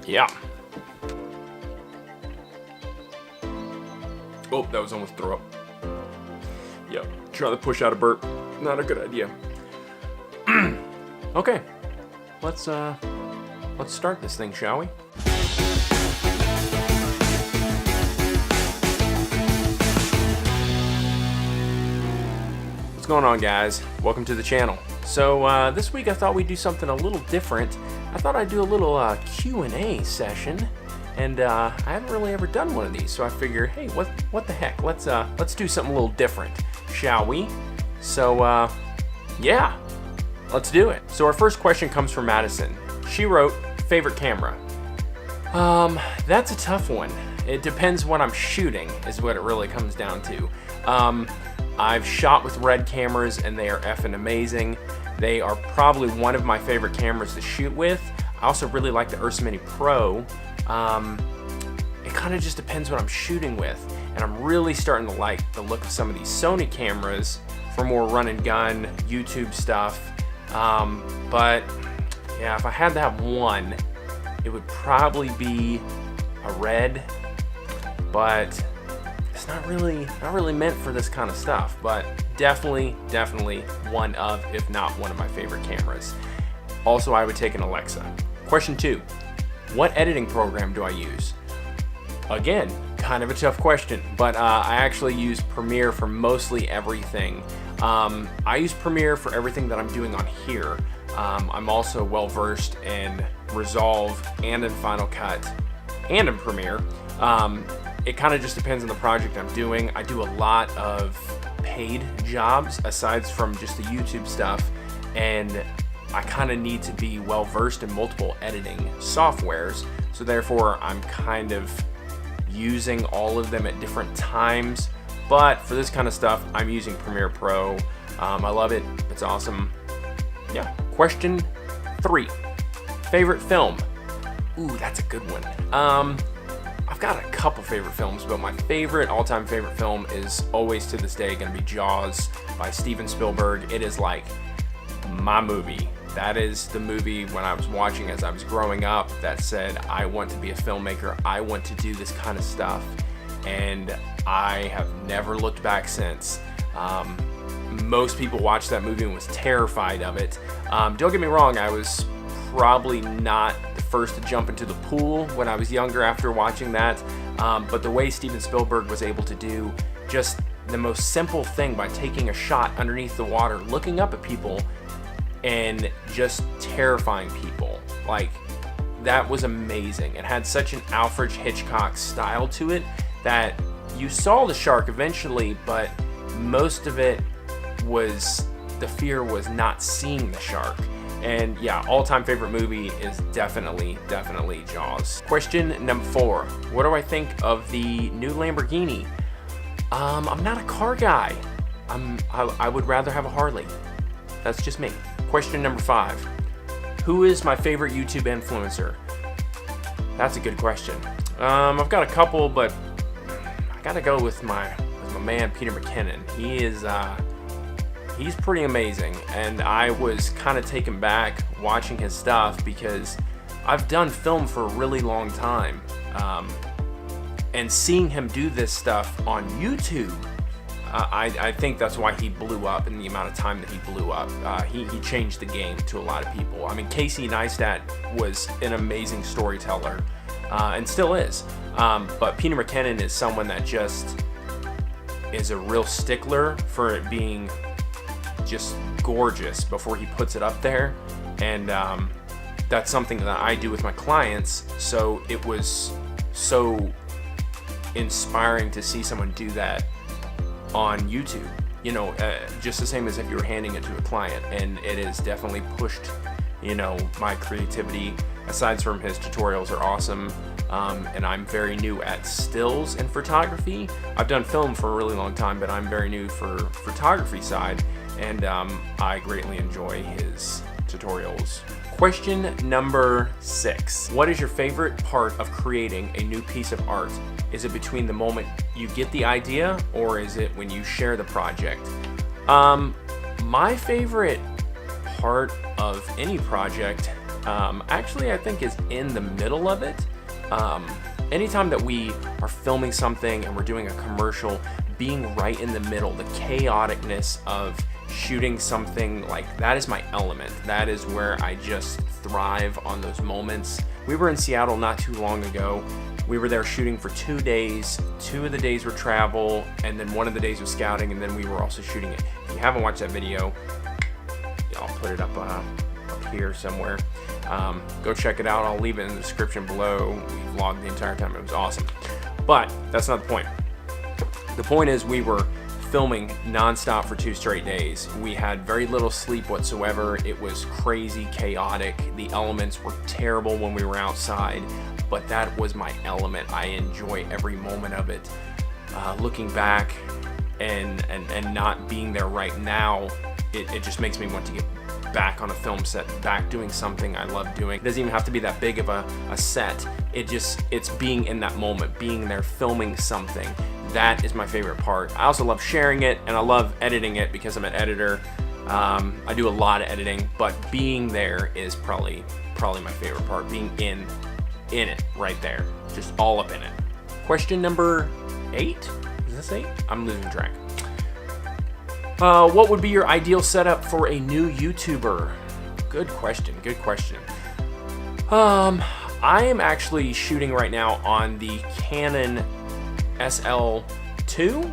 Yeah. Oh, that was almost throw up. Yep. Try to push out a burp. Not a good idea. Okay. Let's start this thing, shall we? What's going on, guys? Welcome to the channel. So this week I thought we'd do something a little different. I thought I'd do a little Q&A session, and I haven't really ever done one of these, so I figured, hey, what the heck? Let's do something a little different, shall we? So yeah, let's do it. So our first question comes from Madison. She wrote, favorite camera. That's a tough one. It depends what I'm shooting, is what it really comes down to. I've shot with Red cameras and they are effing amazing. They are probably one of my favorite cameras to shoot with. I also really like the Ursa Mini Pro. It kind of just depends what I'm shooting with. And I'm really starting to like the look of some of these Sony cameras for more run and gun, YouTube stuff. But yeah, if I had to have one, it would probably be a Red, but it's not really meant for this kind of stuff. But definitely one of, if not one of my favorite cameras. Also, I would take an Alexa. Question 2, what editing program do I use? Again, kind of a tough question, but I actually use Premiere for mostly everything. I use Premiere for everything that I'm doing on here. I'm also well versed in Resolve and in Final Cut and in Premiere. It kind of just depends on the project I'm doing. I do a lot of paid jobs aside from just the YouTube stuff, and I kind of need to be well versed in multiple editing softwares, so therefore I'm kind of using all of them at different times. But for this kind of stuff, I'm using Premiere Pro. I love it. It's awesome. Yeah. Question 3, favorite film. Ooh, that's a good one. I've got a couple favorite films, but my all-time favorite film is always to this day going to be Jaws by Steven Spielberg. It is like my movie. That is the movie when I was watching as I was growing up that said, I want to be a filmmaker. I want to do this kind of stuff. And I have never looked back since. Most people watched that movie and was terrified of it. Don't get me wrong, I was probably not the first to jump into the pool when I was younger after watching that. But the way Steven Spielberg was able to do just the most simple thing by taking a shot underneath the water, looking up at people, and just terrifying people. Like, that was amazing. It had such an Alfred Hitchcock style to it that you saw the shark eventually, but most of it was, the fear was not seeing the shark. And yeah, all-time favorite movie is definitely Jaws. Question number 4, what do I think of the new Lamborghini? I'm not a car guy. I would rather have a Harley. That's just me. Question number 5, who is my favorite YouTube influencer? That's a good question. I've got a couple, but I gotta go with my man Peter McKinnon. He's pretty amazing, and I was kind of taken back watching his stuff because I've done film for a really long time, and seeing him do this stuff on YouTube, I think that's why he blew up in the amount of time that he blew up. He changed the game to a lot of people. I mean, Casey Neistat was an amazing storyteller, and still is, but Peter McKinnon is someone that just is a real stickler for it being just gorgeous before he puts it up there. And that's something that I do with my clients, so it was so inspiring to see someone do that on YouTube, you know, just the same as if you were handing it to a client. And it has definitely pushed, you know, my creativity. Aside from his tutorials are awesome, and I'm very new at stills and photography. I've done film for a really long time, but I'm very new for photography side, and I greatly enjoy his tutorials. Question number 6. What is your favorite part of creating a new piece of art? Is it between the moment you get the idea, or is it when you share the project? My favorite part of any project actually I think is in the middle of it. Anytime that we are filming something and we're doing a commercial, being right in the middle, the chaoticness of shooting something, like that is my element. That is where I just thrive on those moments. We were in Seattle not too long ago. We were there shooting for 2 days. 2 of the days were travel, and then 1 of the days was scouting, and then we were also shooting it. If you haven't watched that video, I'll put it up here somewhere. Go check it out. I'll leave it in the description below. We vlogged the entire time. It was awesome. But that's not the point. The point is we were filming nonstop for 2 straight days. We had very little sleep whatsoever. It was crazy, chaotic. The elements were terrible when we were outside, but that was my element. I enjoy every moment of it. Looking back and not being there right now, it just makes me want to get back on a film set, back doing something I love doing. It doesn't even have to be that big of a set. It's being in that moment, being there filming something. That is my favorite part. I also love sharing it, and I love editing it because I'm an editor. I do a lot of editing, but being there is probably my favorite part. Being in it right there, just all up in it. Question number 8. Is this 8? I'm losing track. What would be your ideal setup for a new YouTuber? Good question. Good question. I am actually shooting right now on the Canon SL2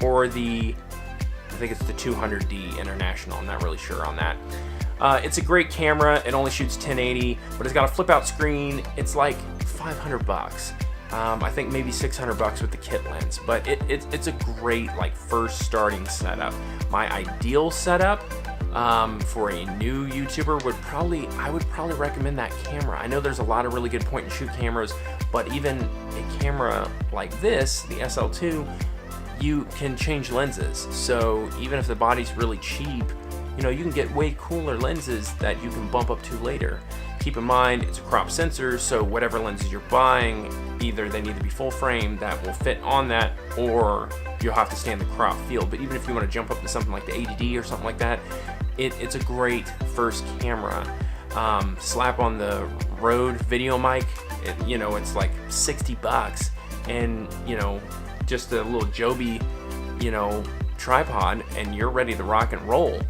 or I think it's the 200D International. I'm not really sure on that. It's a great camera. It only shoots 1080, but it's got a flip out screen. It's like $500. I think maybe $600 with the kit lens, but it's a great like first starting setup. My ideal setup for a new YouTuber I would probably recommend that camera. I know there's a lot of really good point and shoot cameras, but even a camera like this, the SL2, you can change lenses. So even if the body's really cheap, you can get way cooler lenses that you can bump up to later. Keep in mind, it's a crop sensor, so whatever lenses you're buying, either they need to be full frame that will fit on that, or you'll have to stay in the crop field. But even if you want to jump up to something like the 80D or something like that, it's a great first camera. Slap on the Rode video mic, it's like $60, and just a little Joby, tripod, and you're ready to rock and roll.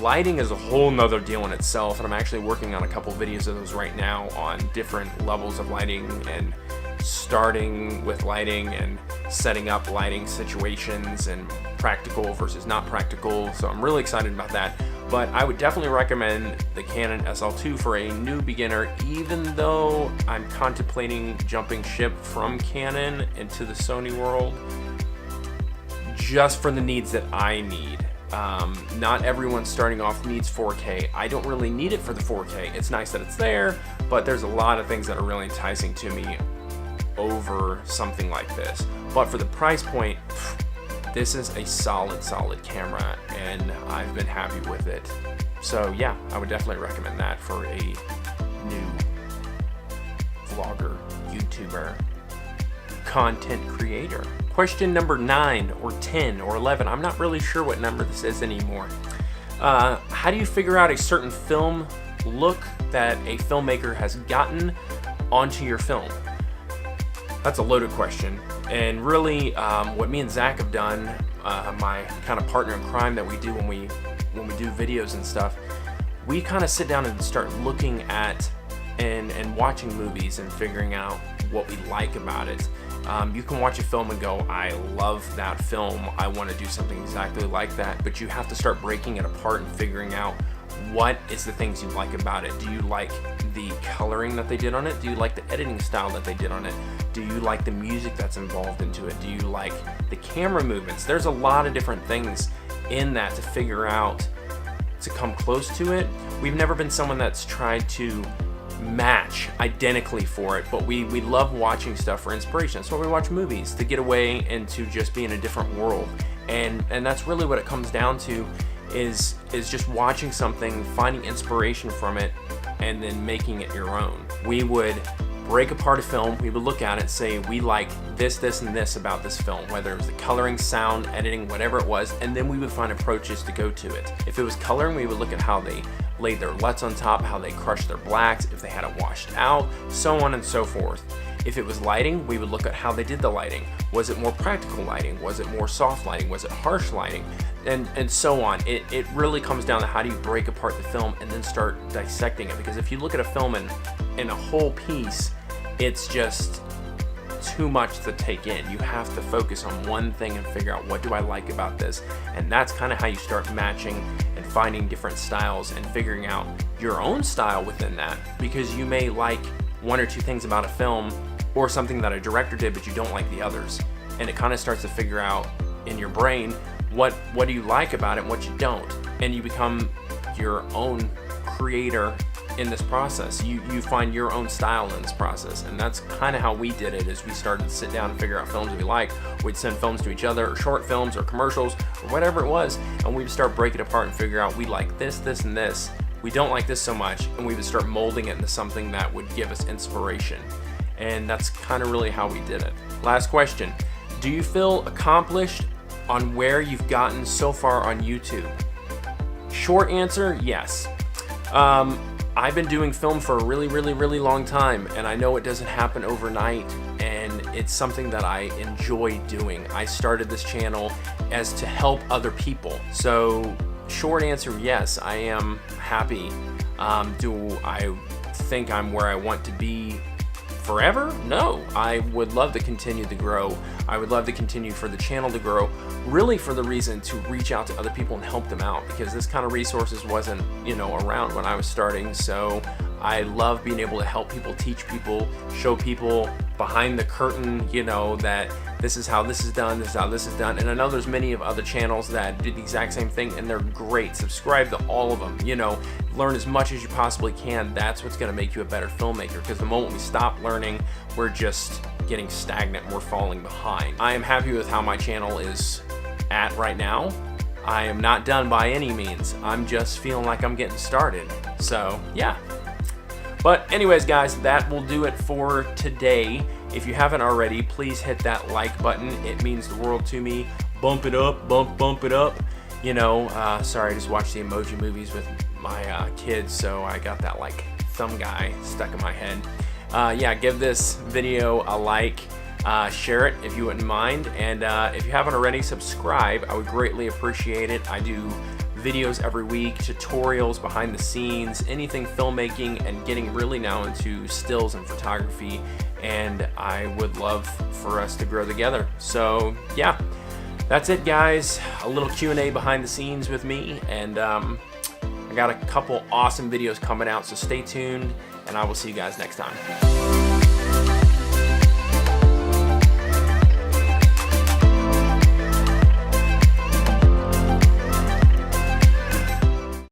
Lighting is a whole nother deal in itself, and I'm actually working on a couple videos of those right now on different levels of lighting, and starting with lighting and setting up lighting situations and practical versus not practical. So I'm really excited about that. But I would definitely recommend the Canon SL2 for a new beginner, even though I'm contemplating jumping ship from Canon into the Sony world just for the needs that I need. Not everyone starting off needs 4K. I don't really need it for the 4K. It's nice that it's there, but there's a lot of things that are really enticing to me over something like this. But for the price point, this is a solid camera, and I've been happy with it. So yeah, I would definitely recommend that for a new vlogger, YouTuber, content creator. Question number 9 or 10 or 11. I'm not really sure what number this is anymore. How do you figure out a certain film look that a filmmaker has gotten onto your film? That's a loaded question. And really, what me and Zach have done, my kind of partner in crime that we do when we do videos and stuff, we kind of sit down and start looking at and watching movies and figuring out what we like about it. You can watch a film and go, I love that film, I want to do something exactly like that, but you have to start breaking it apart and figuring out what is the things you like about it. Do you like the coloring that they did on it? Do you like the editing style that they did on it? Do you like the music that's involved into it? Do you like the camera movements? There's a lot of different things in that to figure out to come close to it. We've never been someone that's tried to match identically for it, but we love watching stuff for inspiration. That's why we watch movies, to get away and to just be in a different world. And that's really what it comes down to, is just watching something, finding inspiration from it, and then making it your own. We would break apart a film, we would look at it, say we like this, this, and this about this film, whether it was the coloring, sound, editing, whatever it was, and then we would find approaches to go to it. If it was coloring, we would look at how they laid their LUTs on top, how they crushed their blacks, if they had it washed out, so on and so forth. If it was lighting, we would look at how they did the lighting. Was it more practical lighting? Was it more soft lighting? Was it harsh lighting? And so on. It really comes down to how do you break apart the film and then start dissecting it. Because if you look at a film in a whole piece, it's just too much to take in. You have to focus on one thing and figure out, what do I like about this? And that's kind of how you start matching and finding different styles and figuring out your own style within that. Because you may like one or two things about a film or something that a director did, but you don't like the others. And it kind of starts to figure out in your brain, what do you like about it and what you don't. And you become your own creator in this process. You find your own style in this process. And that's kind of how we did it, is we started to sit down and figure out films that we like. We'd send films to each other, or short films or commercials or whatever it was, and we'd start breaking it apart and figure out, we like this, this, and this. We don't like this so much, and we would start molding it into something that would give us inspiration. And that's kind of really how we did it. Last question. Do you feel accomplished on where you've gotten so far on YouTube? Short answer, yes. I've been doing film for a really, really, really long time, and I know it doesn't happen overnight, and it's something that I enjoy doing. I started this channel as to help other people. So short answer, yes, I am happy. Do I think I'm where I want to be forever? No. I would love to continue to grow. I would love to continue for the channel to grow, really for the reason to reach out to other people and help them out, because this kind of resources wasn't, around when I was starting. So I love being able to help people, teach people, show people behind the curtain, that this is how this is done, this is how this is done. And I know there's many of other channels that do the exact same thing, and they're great. Subscribe to all of them, learn as much as you possibly can. That's what's gonna make you a better filmmaker, because the moment we stop learning, we're just getting stagnant and we're falling behind. I am happy with how my channel is at right now. I am not done by any means. I'm just feeling like I'm getting started. So yeah. But anyways, guys, that will do it for today. If you haven't already, please hit that like button. It means the world to me. Bump it up, bump it up. Sorry, I just watched the Emoji movies with my kids, so I got that like thumb guy stuck in my head. Yeah, give this video a like, share it if you wouldn't mind, and if you haven't already, subscribe. I would greatly appreciate it. I do videos every week, tutorials, behind the scenes, anything filmmaking, and getting really now into stills and photography, and I would love for us to grow together. So yeah, that's it, guys. A little Q&A behind the scenes with me, and I got a couple awesome videos coming out, so stay tuned, and I will see you guys next time.